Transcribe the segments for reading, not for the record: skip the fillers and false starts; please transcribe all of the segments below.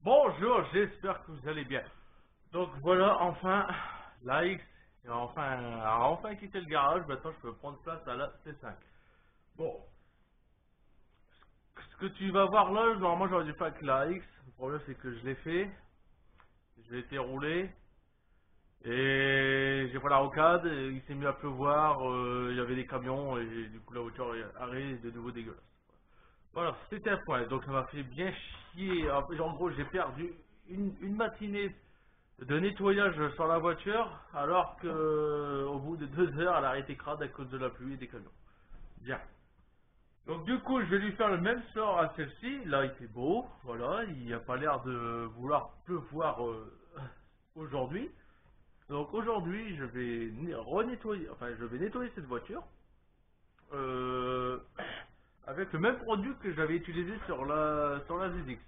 Bonjour, j'espère que vous allez bien. Donc voilà, enfin, la X a enfin quitté le garage. Maintenant, je peux prendre place à la C5. Bon, ce que tu vas voir là, normalement, j'aurais dû faire avec la X. Le problème, c'est que je l'ai fait. Je l'ai été roulé. Et j'ai pas la rocade. Et il s'est mis à pleuvoir. Il y avait des camions. Et du coup, la voiture est arrêtée de nouveau dégueulasse. Voilà, c'était un point. Donc, ça m'a fait bien chier. En gros, j'ai perdu une matinée de nettoyage sur la voiture, alors que au bout de 2 heures, elle a arrêté crade à cause de la pluie et des camions. Bien. Donc du coup, je vais lui faire le même sort à celle-ci. Là, il fait beau, voilà, il n'a pas l'air de vouloir pleuvoir aujourd'hui. Donc aujourd'hui, je vais renettoyer, enfin, je vais nettoyer cette voiture euh, avec le même produit que j'avais utilisé sur la ZX.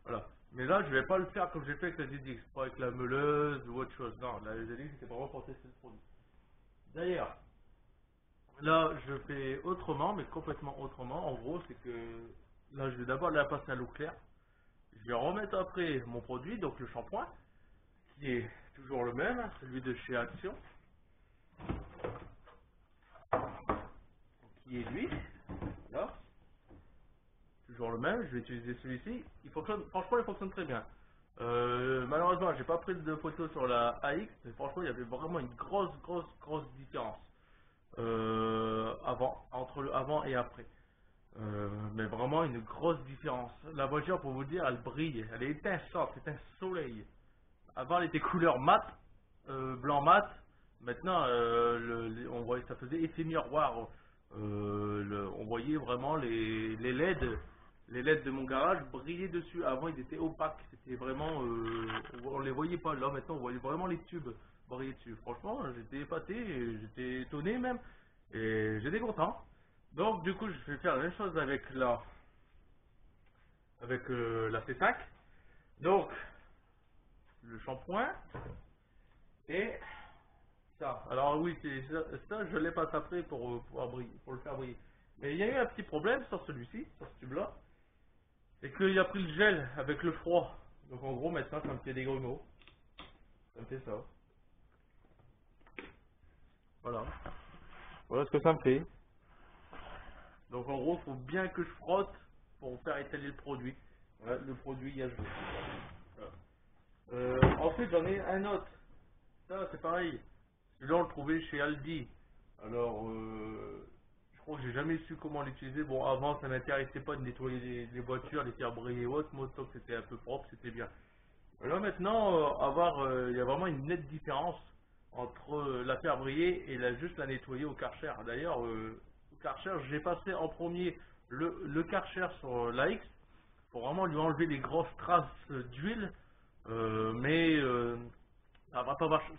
Voilà. Mais là, je vais pas le faire comme j'ai fait avec la ZX, pas avec la meuleuse ou autre chose. Non, la ZX, c'était vraiment pour tester le produit. D'ailleurs, là, je fais autrement, mais complètement autrement. En gros, c'est que là, je vais d'abord la passer à l'eau claire. Je vais remettre après mon produit, donc le shampoing, qui est toujours le même, hein, celui de chez Action, qui est lui. Voilà, toujours le même. Je vais utiliser celui-ci. Il fonctionne, franchement, il fonctionne très bien. Malheureusement, j'ai pas pris de photo sur la AX, mais franchement, il y avait vraiment une grosse différence entre le avant et après. Mais vraiment une grosse différence. La voiture, pour vous dire, elle brille, elle est étincelante, c'est un soleil. Avant, elle était couleur mat, blanc mat. Maintenant, on voyait, ça faisait effet miroir. On voyait vraiment les LED de mon garage briller dessus. Avant, ils étaient opaques, c'était vraiment, on les voyait pas. Là, maintenant, on voyait vraiment les tubes briller dessus. Franchement, j'étais épaté, j'étais étonné même, et j'étais content. Donc, du coup, je vais faire la même chose avec la C5. Donc, le shampoing et ça. Alors oui, ça, je l'ai passé après pour pouvoir briller, pour le faire briller. Mais il y a eu un petit problème sur celui-ci, sur ce tube-là, c'est qu'il a pris le gel avec le froid. Donc en gros, maintenant, ça me fait des grumeaux. Ça me fait ça. Voilà. Voilà ce que ça me fait. Donc en gros, il faut bien que je frotte pour faire étaler le produit. Voilà, le produit, il y a joué. Voilà. Ensuite, j'en ai un autre. Ça, c'est pareil. Celui-là, on le trouvait chez Aldi. Alors, je crois que j'ai jamais su comment l'utiliser. Bon, avant, ça m'intéressait pas de nettoyer les voitures, les faire briller et autres. Moi, tant que c'était un peu propre, c'était bien. Là, maintenant, il y a vraiment une nette différence entre la faire briller et juste la nettoyer au Karcher. D'ailleurs, au Karcher, j'ai passé en premier le Karcher sur la X pour vraiment lui enlever les grosses traces d'huile. Mais ça va pas marcher.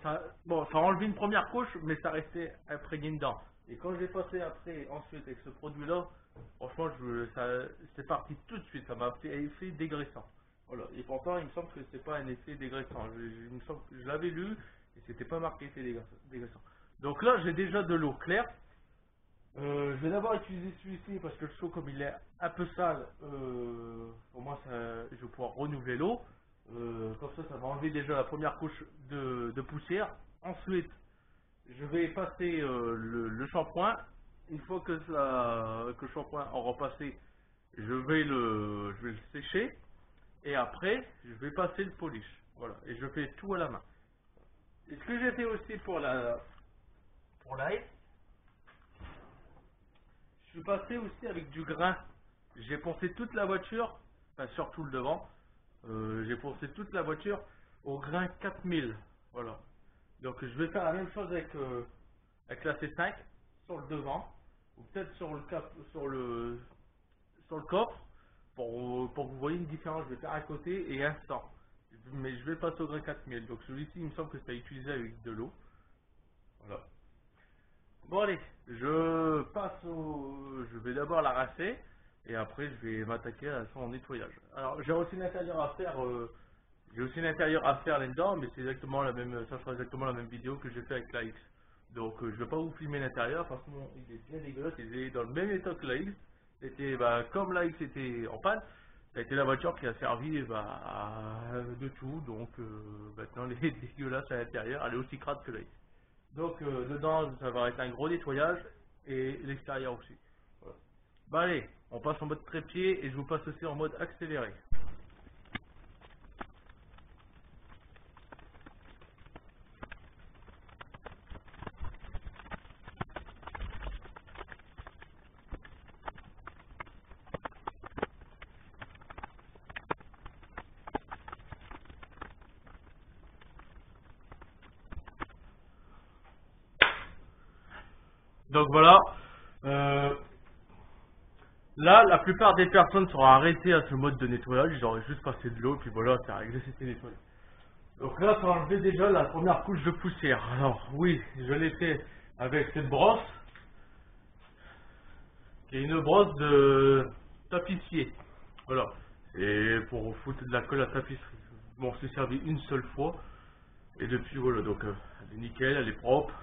Bon, ça a enlevé une première couche, mais ça restait imprégné dedans. Et quand je l'ai passé après, ensuite, avec ce produit-là, franchement, c'est parti tout de suite. Ça m'a fait un effet dégraissant. Voilà. Et pourtant, il me semble que c'est pas un effet dégraissant. Il me semble que je l'avais lu et c'était pas marqué effet dégraissant. Donc là, j'ai déjà de l'eau claire. Je vais d'abord utiliser celui-ci parce que le seau, comme il est un peu sale, pour moi, je vais pouvoir renouveler l'eau. Comme ça va enlever déjà la première couche de poussière. Ensuite, je vais passer le shampoing. Une fois que le shampoing aura passé, je vais le sécher. Et après, je vais passer le polish. Voilà. Et je fais tout à la main. Et ce que j'ai fait aussi pour la haie, je suis passé aussi avec du grain. J'ai poncé toute la voiture, enfin surtout le devant. J'ai poncé toute la voiture au grain 4000. Voilà. Donc je vais faire la même chose avec la C5 sur le devant, ou peut-être sur le coffre, pour que vous voyez une différence. Je vais faire à côté et un sans. Mais je vais passer au grain 4000. Donc celui-ci, il me semble que c'est à utiliser avec de l'eau. Voilà. Bon allez, je vais d'abord la rincer et après je vais m'attaquer à son nettoyage. Alors j'ai aussi l'intérieur à faire, là-dedans, mais c'est exactement la même, ça sera exactement la même vidéo que j'ai fait avec la X. Donc je vais pas vous filmer l'intérieur parce qu'il est bien dégueulasse, il est dans le même état que la X. C'était comme la X était en panne, Ça a été la voiture qui a servi de tout, donc maintenant elle est dégueulasse à l'intérieur, elle est aussi crade que l'œil. Donc dedans ça va être un gros nettoyage et l'extérieur aussi. Voilà. Bah allez, on passe en mode trépied et je vous passe aussi en mode accéléré. Donc voilà, euh, là la plupart des personnes seront arrêtées à ce mode de nettoyage, ils auraient juste passé de l'eau, puis voilà, c'est réglé, c'était nettoyé. Donc là, ça a enlevé déjà la première couche de poussière. Alors oui, je l'ai fait avec cette brosse, qui est une brosse de tapissier. Voilà, et pour foutre de la colle à tapisserie. Bon, c'est servi une seule fois, et depuis voilà, donc elle est nickel, elle est propre.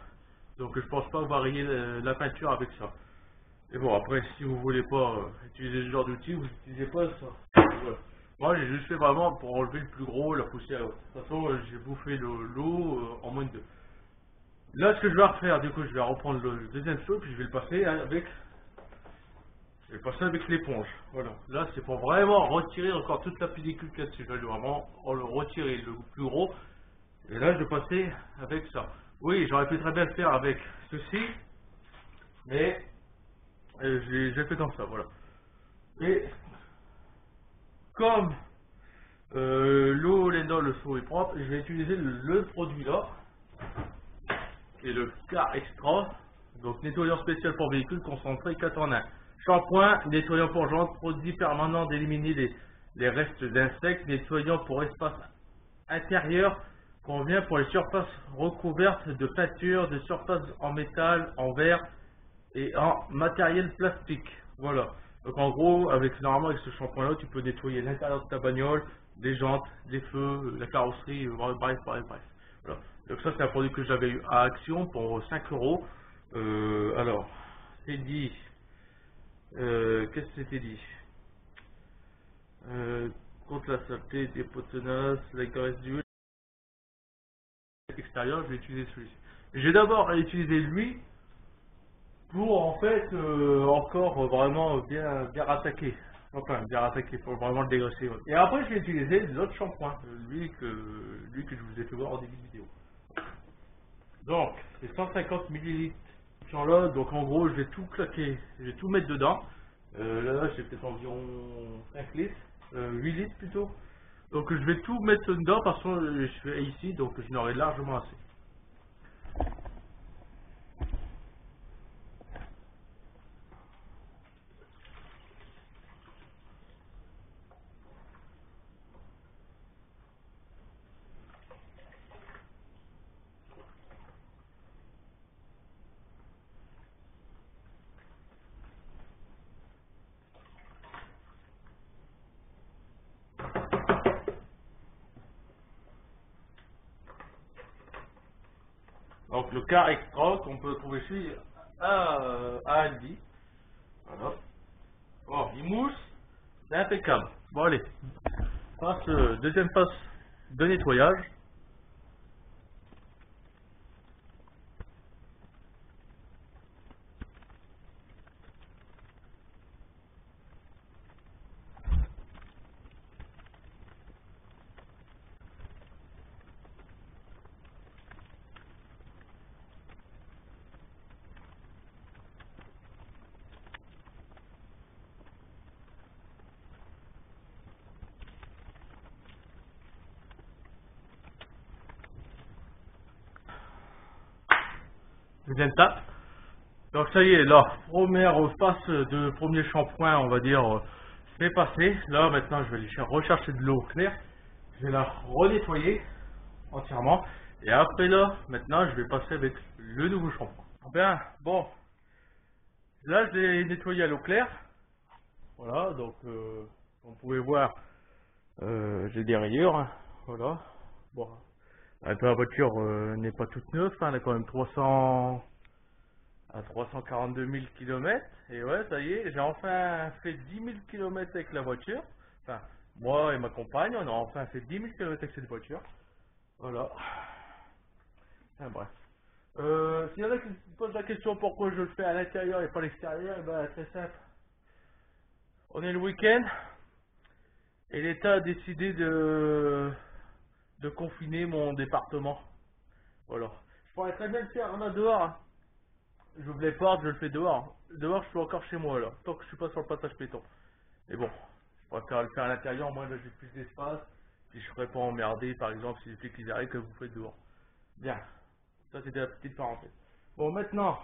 Donc je pense pas varier la peinture avec ça. Et bon, après, si vous voulez pas utiliser ce genre d'outil, vous n'utilisez pas ça. Voilà. Moi, j'ai juste fait vraiment pour enlever le plus gros, la poussière. De toute façon, j'ai bouffé l'eau en moins de deux. Là, ce que je vais refaire, du coup, je vais reprendre le deuxième seau, puis je vais le passer avec, l'éponge. Voilà. Là, c'est pour vraiment retirer encore toute la pellicule qu'il y a dessus. Là, je vais vraiment le retirer le plus gros. Et là, je vais passer avec ça. Oui, j'aurais pu très bien le faire avec ceci, mais j'ai fait comme ça, voilà. Et comme l'eau, le seau est propre, je vais utiliser le produit là, qui est le Car Extra, donc nettoyant spécial pour véhicule concentré 4 en 1. Shampoing, nettoyant pour jantes, produit permanent d'éliminer les restes d'insectes, nettoyant pour espace intérieur, convient pour les surfaces recouvertes de peinture, de surfaces en métal, en verre et en matériel plastique. Voilà. Donc en gros, normalement avec ce shampoing là, tu peux nettoyer l'intérieur de ta bagnole, les jantes, les feux, la carrosserie, bref. Voilà. Donc ça c'est un produit que j'avais eu à Action pour 5 euros. Alors, c'est dit, qu'est-ce que c'était dit, contre la saleté, des pots tenaces, la graisse d'huile extérieure, je vais utiliser celui-ci. J'ai d'abord utilisé lui pour en fait encore vraiment bien rattaquer. Enfin, bien rattaquer pour vraiment le dégraisser. Ouais. Et après, j'ai utilisé l'autre shampoing, lui que je vous ai fait voir en début de vidéo. Donc, c'est 150 millilitres là, donc en gros, je vais tout claquer, je vais tout mettre dedans. Là, j'ai peut-être environ 5 litres, 8 litres plutôt. Donc, je vais tout mettre dedans parce que je fais ici, donc je n'aurai largement assez. Donc le Car Extra qu'on peut trouver chez à Aldi. Voilà. Bon, il mousse, c'est impeccable. Bon allez, deuxième phase de nettoyage. Deuxième tape. Donc ça y est, la première phase de premier shampoing, on va dire, c'est passé. Là maintenant je vais aller rechercher de l'eau claire. Je vais la renettoyer entièrement. Et après là, maintenant je vais passer avec le nouveau shampoing. Bien, bon, là je l'ai nettoyé à l'eau claire. Voilà, donc vous pouvez voir, j'ai des rayures. Hein. Voilà. Bon, la voiture n'est pas toute neuve, hein, elle a quand même 342 000 km. Et ouais, ça y est, j'ai enfin fait 10 000 km avec la voiture. Enfin, moi et ma compagne, on a enfin fait 10 000 km avec cette voiture. Voilà. Enfin, bref. S'il y en a qui se posent la question pourquoi je le fais à l'intérieur et pas à l'extérieur, eh ben, très simple. On est le week-end et l'État a décidé de confiner mon département. Voilà. Je pourrais très bien le faire en dehors. Hein. J'ouvre les portes, je le fais dehors. Dehors, je suis encore chez moi là, tant que je suis pas sur le passage péton. Mais bon, je préfère le faire à l'intérieur, moi là j'ai plus d'espace. Puis je serais pas emmerdé par exemple si les flics ils arrivent que vous faites dehors. Bien, ça c'était la petite parenthèse. Bon maintenant,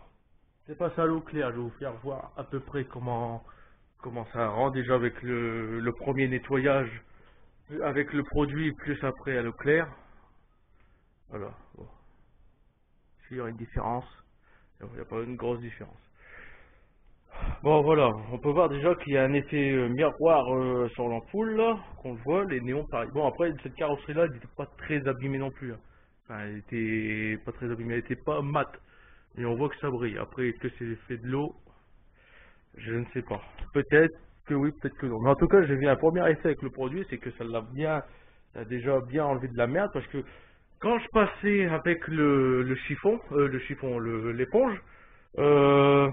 c'est pas ça à l'eau claire, je vais vous faire voir à peu près comment ça rend déjà avec le premier nettoyage, avec le produit plus après à l'eau claire. Voilà, bon. S'il y a une différence, il n'y a pas une grosse différence. Bon voilà, on peut voir déjà qu'il y a un effet miroir sur l'ampoule là, qu'on le voit, les néons pareil. Bon après cette carrosserie là, elle n'était pas très abîmée non plus. Hein. Enfin, elle était pas très abîmée, elle était pas mate. Et on voit que ça brille. Après, est-ce que c'est l'effet de l'eau? Je ne sais pas. Peut-être que oui, peut-être que non. Mais en tout cas, j'ai vu un premier effet avec le produit, c'est que ça a déjà bien enlevé de la merde parce que quand je passais avec l'éponge, euh,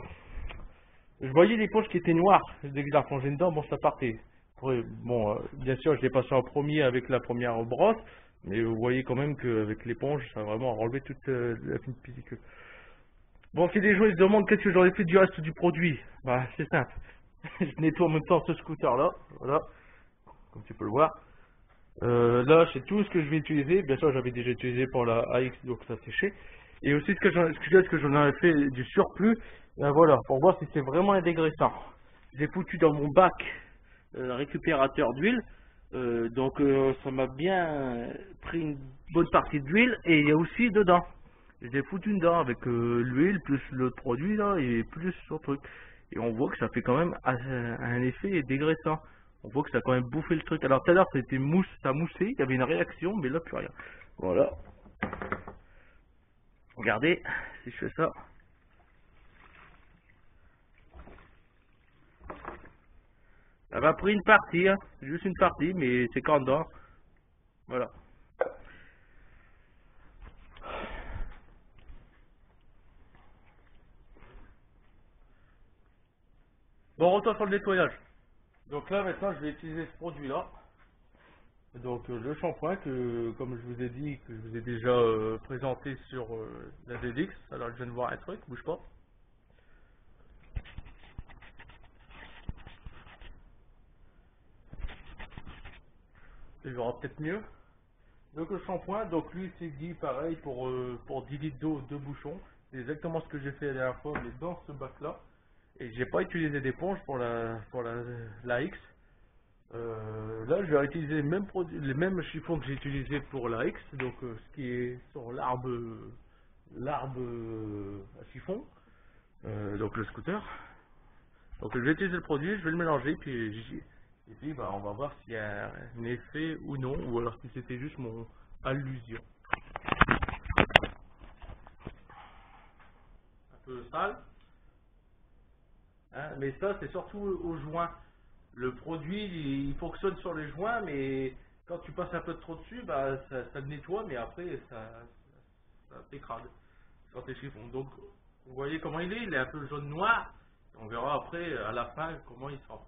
je voyais l'éponge qui était noire. Dès que je la replongeais dedans, bon, ça partait. Après, bon, bien sûr, je l'ai passé en premier avec la première brosse, mais vous voyez quand même qu'avec l'éponge, ça a vraiment enlevé toute la fine pellicule. Bon, si les gens ils se demandent qu'est-ce que j'aurais fait du reste du produit, bah c'est simple. Je nettoie en même temps ce scooter là, voilà, comme tu peux le voir. Là, c'est tout ce que je vais utiliser. Bien sûr, j'avais déjà utilisé pour la AX, donc ça séchait. Et aussi ce que j'en avais fait du surplus, ben voilà, pour voir si c'est vraiment un dégraissant. J'ai foutu dans mon bac un récupérateur d'huile, ça m'a bien pris une bonne partie d'huile et il y a aussi dedans. Je l'ai foutu dedans avec l'huile plus le produit là et plus son truc. Et on voit que ça fait quand même un effet dégraissant. On voit que ça a quand même bouffé le truc. Alors tout à l'heure c'était mousse, ça moussait, il y avait une réaction, mais là plus rien. Voilà. Regardez, si je fais ça. Ça m'a pris une partie, hein. Juste une partie, mais c'est quand dedans. Voilà. Bon, retour sur le nettoyage. Donc là maintenant je vais utiliser ce produit là. Donc le shampoing que, comme je vous ai dit, que je vous ai déjà présenté sur la ZX. Alors je viens de voir un truc, bouge pas. Il y aura peut-être mieux. Donc le shampoing, donc lui c'est dit pareil pour 10 litres d'eau, 2 bouchons. C'est exactement ce que j'ai fait la dernière fois, mais dans ce bac là. Et j'ai pas utilisé d'éponge pour la X. Là je vais utiliser les mêmes chiffons que j'ai utilisé pour la X, donc ce qui est sur l'arbre à chiffon, donc le scooter. Donc je vais utiliser le produit, je vais le mélanger, et puis bah, on va voir s'il y a un effet ou non, ou alors si c'était juste mon allusion. Un peu sale, hein, mais ça c'est surtout au joint. Le produit il fonctionne sur les joints, mais quand tu passes un peu trop dessus, bah, ça le nettoie, mais après ça t'écrase sur tes chiffons. Donc vous voyez comment il est un peu jaune noir. On verra après à la fin comment il sera.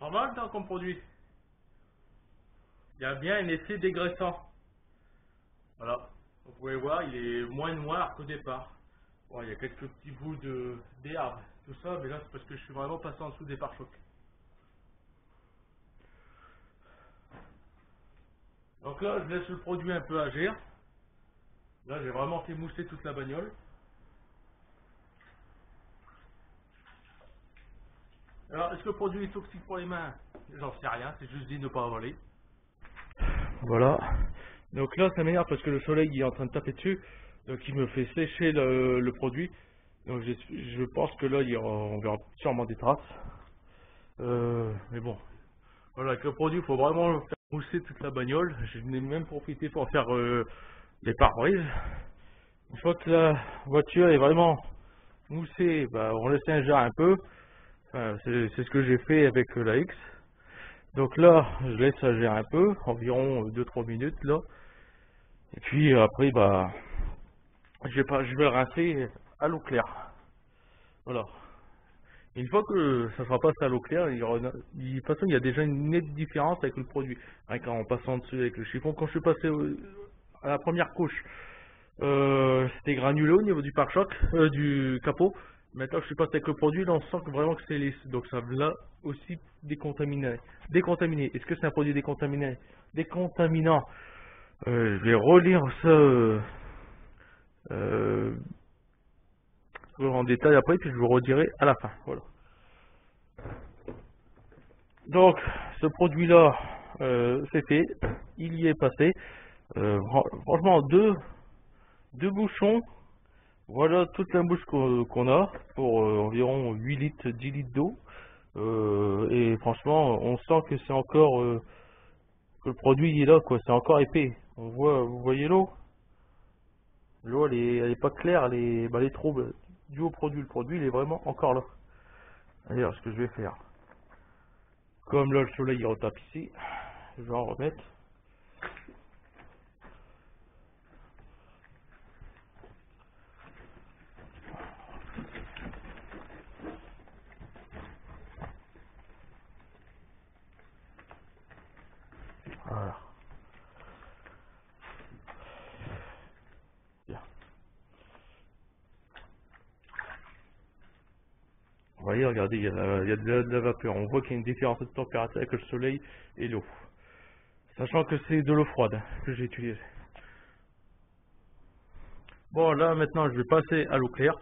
Normal tant qu'on produit. Il y a bien un effet dégraissant. Voilà. Vous pouvez voir, il est moins noir qu'au départ. Bon, il y a quelques petits bouts d'herbe, tout ça, mais là c'est parce que je suis vraiment passé en dessous des pare-chocs. Donc là, je laisse le produit un peu agir. Là, j'ai vraiment fait mousser toute la bagnole. Alors, est-ce que le produit est toxique pour les mains? J'en sais rien, c'est juste dit de ne pas avaler. Voilà. Donc là, ça m'énerve parce que le soleil il est en train de taper dessus. Donc il me fait sécher le produit. Donc je pense que là, on verra sûrement des traces. Mais bon. Voilà, avec le produit, il faut vraiment faire mousser toute la bagnole. Je n'ai même profité pour faire les pare-brises. Une fois que la voiture est vraiment moussée, bah, on laisse un peu. Enfin, c'est ce que j'ai fait avec la X. Donc là, je laisse agir un peu, environ 2-3 minutes là. Et puis après, bah, je vais le rincer à l'eau claire. Voilà. Une fois que ça sera passé à l'eau claire, de toute façon, il y a déjà une nette différence avec le produit. Rien qu'en passant dessus avec le chiffon, quand je suis passé à la première couche, c'était granuleux au niveau du pare-choc, du capot. Maintenant que je suis passé avec le produit, là on sent que vraiment que c'est lisse. Donc ça l'a aussi décontaminé. Décontaminé. Est-ce que c'est un produit décontaminé? Décontaminant. Je vais relire ça euh, en détail après, puis je vous redirai à la fin. Voilà. Donc ce produit-là, c'est fait. Il y est passé. Franchement, deux bouchons. Voilà toute la bouche qu'on a pour environ 8 litres, 10 litres d'eau. Et franchement, on sent que c'est encore que le produit il est là, quoi. C'est encore épais. On voit, vous voyez l'eau? L'eau, elle est pas claire, elle est trop due au produit. Le produit, il est vraiment encore là. D'ailleurs, ce que je vais faire, comme là le soleil il retape ici, je vais en remettre. Voilà. Bien. Vous voyez, regardez, il y a de la vapeur. On voit qu'il y a une différence de température avec le soleil et l'eau. Sachant que c'est de l'eau froide que j'ai utilisée. Bon, là maintenant, je vais passer à l'eau claire.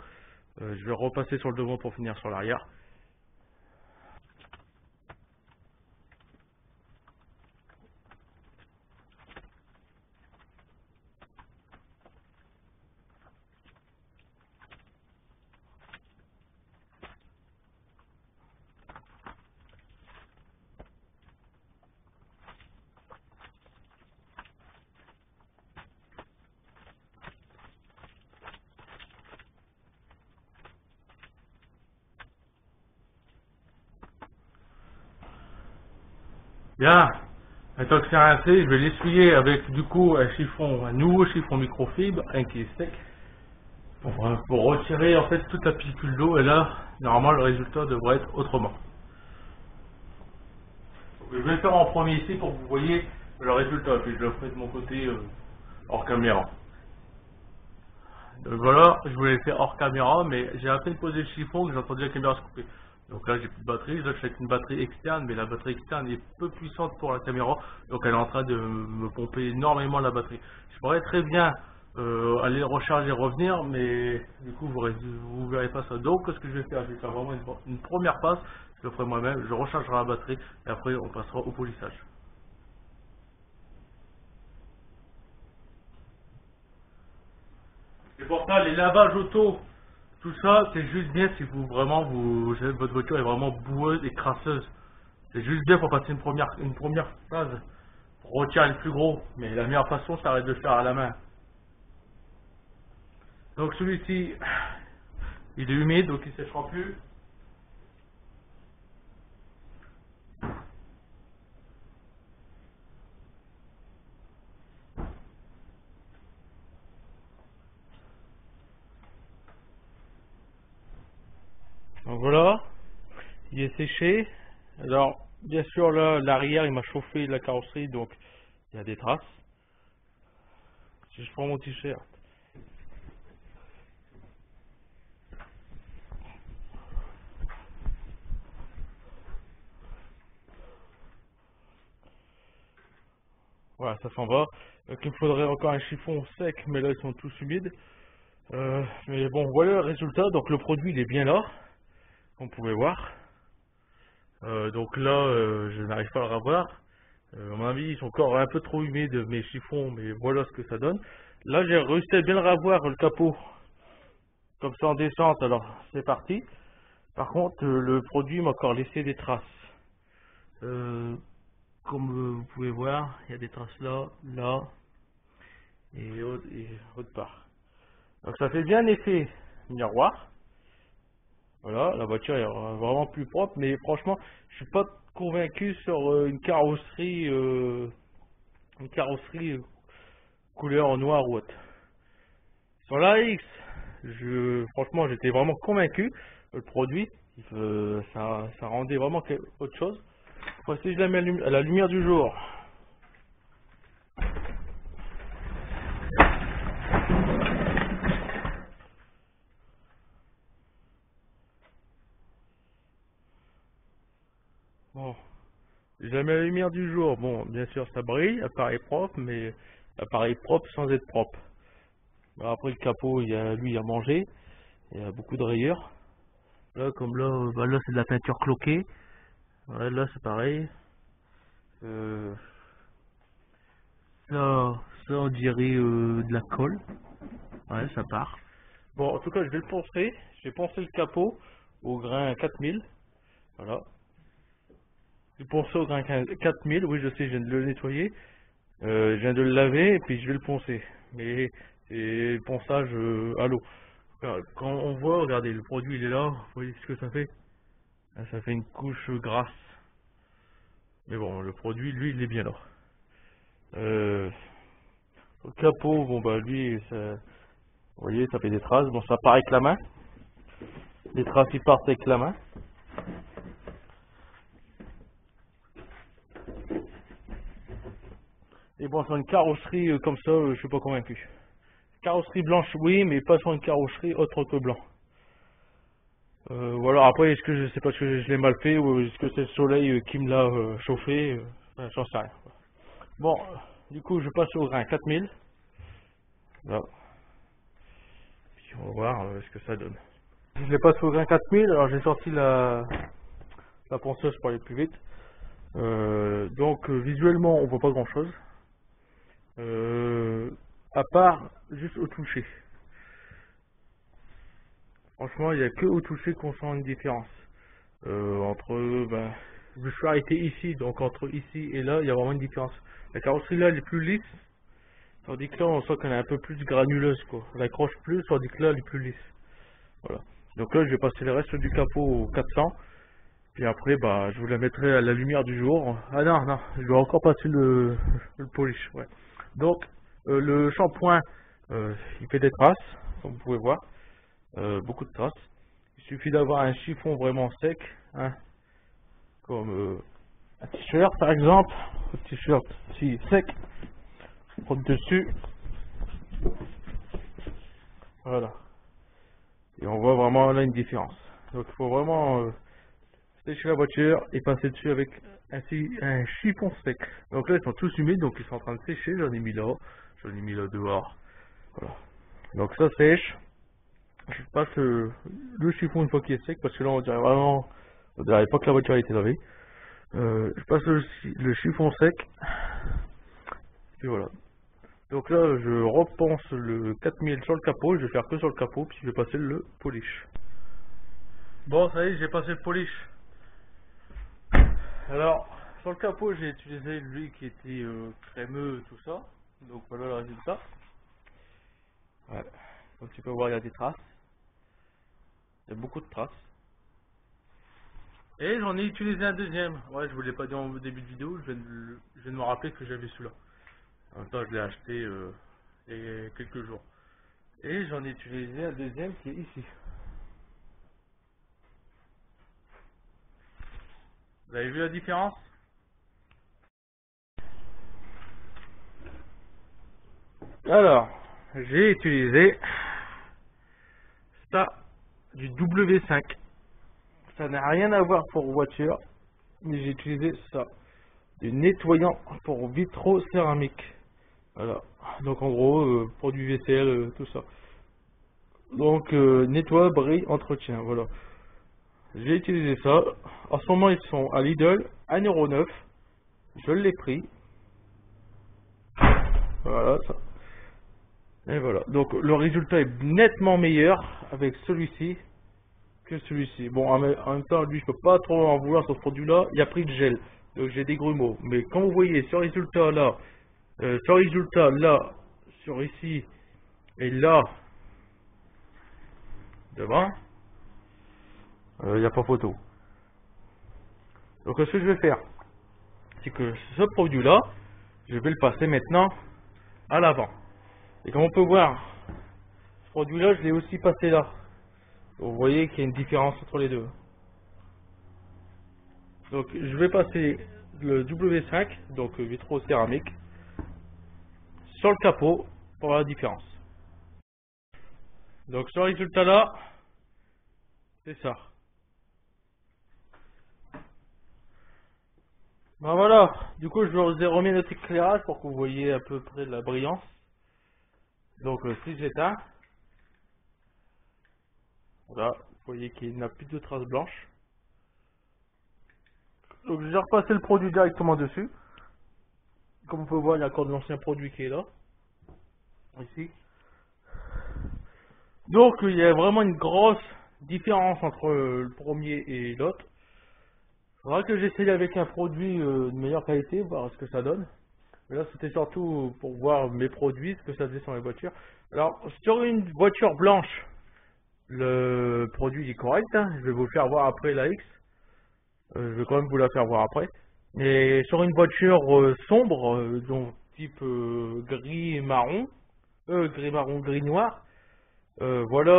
Je vais repasser sur le devant pour finir sur l'arrière. Bien. Maintenant que c'est rincé, je vais l'essuyer avec du coup un nouveau chiffon microfibre, un qui est sec, pour retirer en fait toute la pellicule d'eau. Et là, normalement, le résultat devrait être autrement. Donc, je vais le faire en premier ici pour que vous voyez le résultat, puis je le ferai de mon côté hors caméra. Donc voilà, je voulais le faire hors caméra, mais j'ai à peine posé le chiffon que j'ai entendu la caméra se couper. Donc là j'ai plus de batterie, là je suis avec une batterie externe, mais la batterie externe est peu puissante pour la caméra, donc elle est en train de me pomper énormément la batterie. Je pourrais très bien aller recharger et revenir, mais du coup vous verrez pas ça. Donc ce que je vais faire, je vais faire vraiment une première passe, je le ferai moi-même, je rechargerai la batterie, et après on passera au polissage. C'est pour ça, les lavages auto, tout ça, c'est juste bien si votre voiture est vraiment boueuse et crasseuse. C'est juste bien pour passer une première phase, pour retirer le plus gros. Mais la meilleure façon, ça reste de le faire à la main. Donc celui-ci, il est humide, donc il ne séchera plus. Donc voilà, il est séché. Alors, bien sûr, là, l'arrière, il m'a chauffé la carrosserie, donc il y a des traces. Si je prends mon t-shirt, Voilà, ça s'en va. Donc il me faudrait encore un chiffon sec, mais là ils sont tous humides. Mais bon, voilà le résultat. Donc le produit il est bien là, comme vous pouvez voir. Donc là, je n'arrive pas à le revoir. À mon avis, ils sont encore un peu trop humides mes chiffons, mais voilà ce que ça donne. Là, j'ai réussi à bien le revoir le capot, comme ça en descente. Alors c'est parti. Par contre, le produit m'a encore laissé des traces. Euh, Comme vous pouvez voir, il y a des traces là, là et autre part. Donc ça fait bien effet miroir. Voilà, la voiture est vraiment plus propre, mais franchement, je suis pas convaincu sur une carrosserie couleur en noir ou autre. Sur la X, franchement, j'étais vraiment convaincu. Le produit, ça rendait vraiment autre chose. Voici, je la mets à la lumière du jour. Bon, je la mets à la lumière du jour. Bon, bien sûr, ça brille, appareil propre, mais appareil propre sans être propre. Bon, après, le capot, lui, il a mangé. Il y a beaucoup de rayures. Là, comme là, là c'est de la peinture cloquée. Ouais, là, c'est pareil. Euh, ça, on dirait de la colle. Ouais, ça part. Bon, en tout cas, je vais le poncer. Je vais poncer le capot au grain 4000. Voilà. Je vais poncer au grain 4000. Oui, je sais, je viens de le nettoyer. Je viens de le laver et puis je vais le poncer. Mais c'est le ponçage à l'eau. Quand on voit, regardez, le produit il est là. Vous voyez ce que ça fait? Ah, ça fait une couche grasse. Mais bon, le produit, lui, il est bien là. Le capot, bon bah lui, vous voyez, ça fait des traces. Bon, ça part avec la main. Les traces, ils partent avec la main. Et bon, sur une carrosserie comme ça, je suis pas convaincu. Carrosserie blanche, oui, mais pas sur une carrosserie autre que blanc. Voilà, après, est-ce que je sais pas ce que je l'ai mal fait ou est-ce que c'est le soleil qui me l'a chauffé, j'en sais rien. Bon, du coup, je passe au grain 4000. Là. Puis on va voir ce que ça donne. Je l'ai passé au grain 4000, alors j'ai sorti la ponceuse pour aller plus vite. Donc visuellement, on voit pas grand chose. À part juste au toucher. Franchement, il n'y a que au toucher qu'on sent une différence. Je suis arrêté ici, donc entre ici et là, il y a vraiment une différence. La carrosserie là, elle est plus lisse, tandis que là, on sent qu'elle est un peu plus granuleuse, quoi. Elle accroche plus, tandis que là, elle est plus lisse. Voilà. Donc là, je vais passer le reste du capot au 400. Puis après, bah, je vous la mettrai à la lumière du jour. Ah non, non, je vais encore passer le polish, ouais. Donc, le shampoing, il fait des traces, comme vous pouvez voir. Beaucoup de traces. Il suffit d'avoir un chiffon vraiment sec, hein, comme un t-shirt par exemple. Un t-shirt si sec, on dessus, voilà. Et on voit vraiment là une différence. Donc il faut vraiment sécher la voiture et passer dessus avec un chiffon sec. Donc là ils sont tous humides, donc ils sont en train de sécher. J'en ai mis là dehors. Voilà. Donc ça sèche. Je passe le chiffon une fois qu'il est sec, parce que là on dirait pas que la voiture a été lavée. Je passe le chiffon sec, et voilà. Donc là je repense le 4000 sur le capot, je vais faire que sur le capot, puis je vais passer le polish. Bon, ça y est, j'ai passé le polish. Alors, sur le capot j'ai utilisé lui qui était crémeux, tout ça. Donc voilà le résultat. Ouais. Comme tu peux voir, il y a des traces. Il y a beaucoup de traces. Et j'en ai utilisé un deuxième. Ouais, je vous l'ai pas dit en début de vidéo, je viens de me rappeler que j'avais celui-là. En même temps, je l'ai acheté il y a quelques jours. Et j'en ai utilisé un deuxième qui est ici. Vous avez vu la différence? Alors, j'ai utilisé ça, du W5. Ça n'a rien à voir pour voiture, mais j'ai utilisé ça. du nettoyant pour vitraux céramiques. Voilà. Donc en gros, produit vaisselle, tout ça. Donc nettoie, brille, entretien. Voilà. J'ai utilisé ça. En ce moment, ils sont à Lidl, 1,9 €. Je l'ai pris. Voilà. Ça. Et voilà. Donc le résultat est nettement meilleur avec celui-ci que celui-ci. Bon, en même temps, lui, je peux pas trop en vouloir sur ce produit-là. Il a pris de gel. Donc j'ai des grumeaux. Mais quand vous voyez sur le résultat là, sur ici et là, devant, il n'y a pas photo. Donc ce que je vais faire, c'est que ce produit-là, je vais le passer maintenant à l'avant. Et comme on peut voir, ce produit-là, je l'ai aussi passé là. Vous voyez qu'il y a une différence entre les deux. Donc je vais passer le W5, donc vitraux céramique, sur le capot pour voir la différence. Donc ce résultat là, c'est ça. Ben voilà, du coup je vous ai remis notre éclairage pour que vous voyez à peu près la brillance. Donc si j'éteins, voilà, vous voyez qu'il n'a plus de traces blanches. Donc j'ai repassé le produit directement dessus. Comme on peut voir, il y a encore de l'ancien produit qui est là. Ici. Donc il y a vraiment une grosse différence entre le premier et l'autre. Il faudra que j'essaye avec un produit de meilleure qualité, voir ce que ça donne. Mais là c'était surtout pour voir mes produits, ce que ça faisait sur les voitures. Alors sur une voiture blanche, le produit est correct, hein. Je vais vous le faire voir après la X. Je vais quand même vous la faire voir après. Mais sur une voiture sombre, donc type gris marron, gris noir, voilà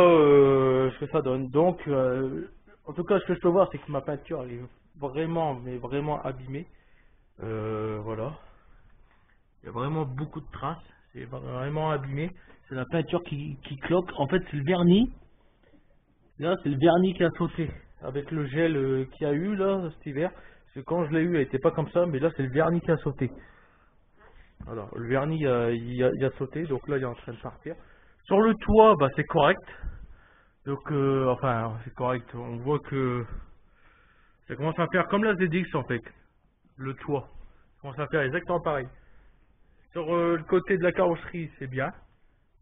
ce que ça donne. Donc en tout cas ce que je peux voir, c'est que ma peinture elle est vraiment, mais vraiment abîmée. Voilà. Il y a vraiment beaucoup de traces. C'est vraiment abîmé. C'est la peinture qui cloque. En fait, c'est le vernis. Là, c'est le vernis qui a sauté. Avec le gel qu'il y a eu là cet hiver. Parce que quand je l'ai eu, elle n'était pas comme ça. Mais là, c'est le vernis qui a sauté. Voilà. Le vernis, il a sauté. Donc là, il est en train de partir. Sur le toit, bah, c'est correct. Donc, enfin, c'est correct. On voit que ça commence à faire comme la ZX en fait. Le toit. Ça commence à faire exactement pareil. Sur le côté de la carrosserie, c'est bien.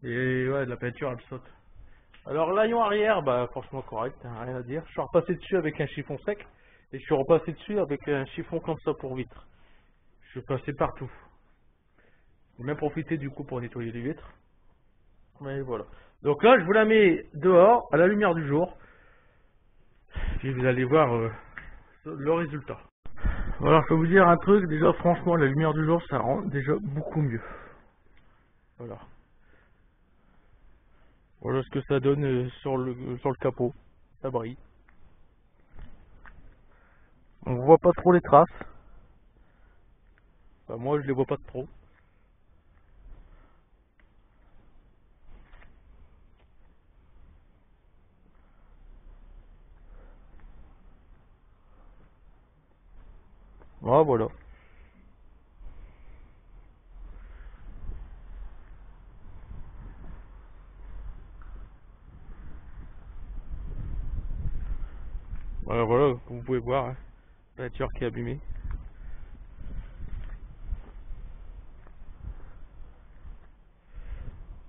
Et ouais, la peinture, elle saute. Alors, l'aileron arrière, bah, franchement correct, hein, rien à dire. Je suis repassé dessus avec un chiffon sec. Et je suis repassé dessus avec un chiffon comme ça pour vitres. Je suis passé partout. J'ai même profité du coup pour nettoyer les vitres. Mais voilà. Donc là, je vous la mets dehors, à la lumière du jour. Puis vous allez voir le résultat. Voilà, je peux vous dire un truc, déjà franchement, la lumière du jour, ça rend déjà beaucoup mieux. Voilà. Voilà ce que ça donne sur le capot. Ça brille. On voit pas trop les traces. Enfin, moi, je les vois pas trop. Ah, voilà. Voilà, comme vous pouvez voir, hein, la peinture qui est abîmée.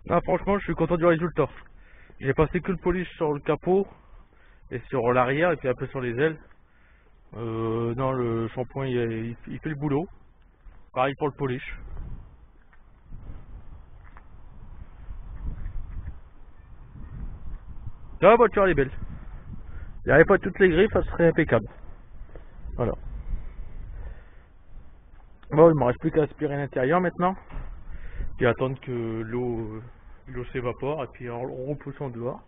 Ah, franchement, je suis content du résultat. J'ai passé que le polish sur le capot et sur l'arrière et puis un peu sur les ailes. Non, le shampoing il fait le boulot. Pareil pour le polish. La voiture elle est belle. Il n'y avait pas toutes les griffes, ça serait impeccable. Voilà. Bon, il me reste plus qu'à aspirer l'intérieur maintenant. Puis attendre que l'eau s'évapore et puis on repousse en dehors.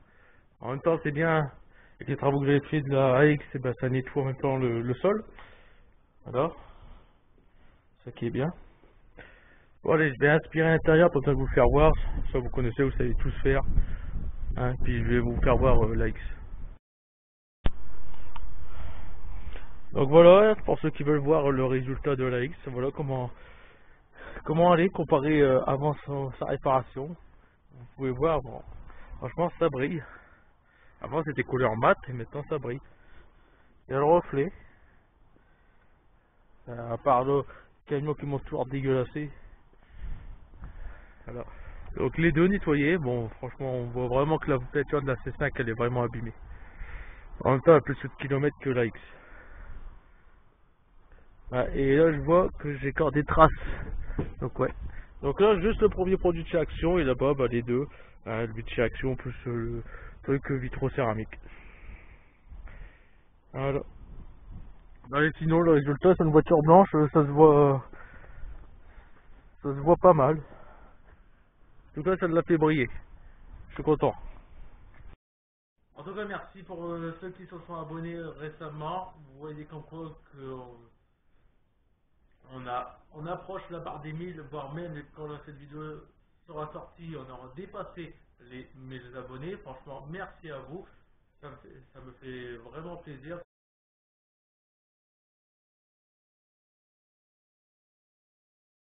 En même temps, c'est bien. Avec les travaux que j'ai fait de la AX, et ben, ça nettoie en même temps le sol. Voilà. Ça qui est bien. Bon, allez, je vais aspirer l'intérieur pour vous faire voir. Ça, vous connaissez, vous savez tous faire. Hein, puis je vais vous faire voir l'AX. Donc voilà, pour ceux qui veulent voir le résultat de la X, voilà comment elle est comparée avant sa réparation. Vous pouvez voir, bon, franchement ça brille. Avant c'était couleur mat et maintenant ça brille. Il y a le reflet. À part le camion qui m'ont toujours dégueulassé. Voilà. Donc les deux nettoyés, bon franchement on voit vraiment que la voiture de la C5 elle est vraiment abîmée. En même temps elle a plus de kilomètres que la X. Ah, et là je vois que j'ai encore des traces. Donc ouais. Donc là juste le premier produit de chez Action et là-bas bah, les deux. Le de chez Action plus le truc vitro-céramique. Voilà. Allez, sinon le résultat c'est une voiture blanche, ça se voit pas mal. En tout cas ça l'a fait briller. Je suis content. En tout cas merci pour ceux qui se sont abonnés récemment. Vous voyez comme quoi que on approche la barre des 1000, voire même quand cette vidéo sera sortie, on aura dépassé les 1000 abonnés. Franchement, merci à vous. Ça me fait vraiment plaisir.